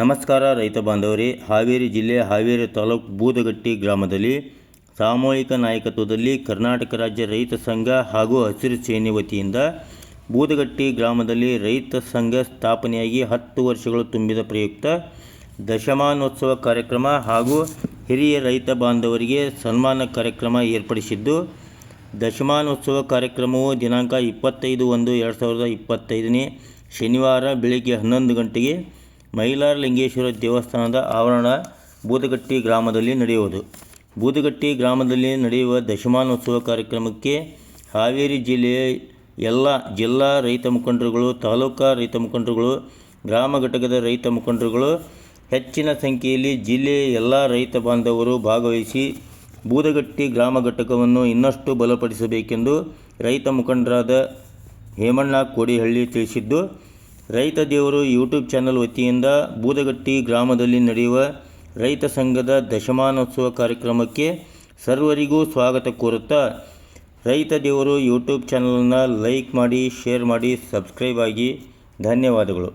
ನಮಸ್ಕಾರ ರೈತ ಬಾಂಧವರೇ. ಹಾವೇರಿ ಜಿಲ್ಲೆ ಹಾವೇರಿ ತಾಲೂಕು ಬೂದಗಟ್ಟಿ ಗ್ರಾಮದಲ್ಲಿ ಸಾಮೂಹಿಕ ನಾಯಕತ್ವದಲ್ಲಿ ಕರ್ನಾಟಕ ರಾಜ್ಯ ರೈತ ಸಂಘ ಹಾಗೂ ಹಸಿರು ಸೇನೆ ವತಿಯಿಂದ ಬೂದಗಟ್ಟಿ ಗ್ರಾಮದಲ್ಲಿ ರೈತ ಸಂಘ ಸ್ಥಾಪನೆಯಾಗಿ 10 ವರ್ಷಗಳು ತುಂಬಿದ ಪ್ರಯುಕ್ತ ದಶಮಾನೋತ್ಸವ ಕಾರ್ಯಕ್ರಮ ಹಾಗೂ ಹಿರಿಯ ರೈತ ಬಾಂಧವರಿಗೆ ಸನ್ಮಾನ ಕಾರ್ಯಕ್ರಮ ಏರ್ಪಡಿಸಿದ್ದು, ದಶಮಾನೋತ್ಸವ ಕಾರ್ಯಕ್ರಮವು ದಿನಾಂಕ 25/1/2025 ಶನಿವಾರ ಬೆಳಗ್ಗೆ 11 ಗಂಟೆಗೆ ಮೈಲಾರಲಿಂಗೇಶ್ವರ ದೇವಸ್ಥಾನದ ಆವರಣ ಬೂದಗಟ್ಟಿ ಗ್ರಾಮದಲ್ಲಿ ನಡೆಯುವುದು. ಬೂದಗಟ್ಟಿ ಗ್ರಾಮದಲ್ಲಿ ನಡೆಯುವ ದಶಮಾನೋತ್ಸವ ಕಾರ್ಯಕ್ರಮಕ್ಕೆ ಹಾವೇರಿ ಜಿಲ್ಲೆಯ ಎಲ್ಲ ಜಿಲ್ಲಾ ರೈತ ಮುಖಂಡರುಗಳು, ತಾಲೂಕಾ ರೈತ ಮುಖಂಡರುಗಳು, ಗ್ರಾಮ ಘಟಕದ ರೈತ ಮುಖಂಡರುಗಳು ಹೆಚ್ಚಿನ ಸಂಖ್ಯೆಯಲ್ಲಿ ಜಿಲ್ಲೆಯ ಎಲ್ಲ ರೈತ ಬಾಂಧವರು ಭಾಗವಹಿಸಿ ಬೂದಗಟ್ಟಿ ಗ್ರಾಮ ಘಟಕವನ್ನು ಇನ್ನಷ್ಟು ಬಲಪಡಿಸಬೇಕೆಂದು ರೈತ ಮುಖಂಡರಾದ ಹೇಮಣ್ಣ ಕೋಡಿಹಳ್ಳಿ ತಿಳಿಸಿದ್ದು, ರೈತ ದೇವರು ಯೂಟ್ಯೂಬ್ ಚಾನಲ್ ವತಿಯಿಂದ ಬೂದಗಟ್ಟಿ ಗ್ರಾಮದಲ್ಲಿ ನಡೆಯುವ ರೈತ ಸಂಘದ ದಶಮಾನೋತ್ಸವ ಕಾರ್ಯಕ್ರಮಕ್ಕೆ ಸರ್ವರಿಗೂ ಸ್ವಾಗತ ಕೋರುತ್ತಾ, ರೈತ ದೇವರು ಯೂಟ್ಯೂಬ್ ಚಾನಲನ್ನು ಲೈಕ್ ಮಾಡಿ, ಶೇರ್ ಮಾಡಿ, ಸಬ್ಸ್ಕ್ರೈಬ್ ಆಗಿ. ಧನ್ಯವಾದಗಳು.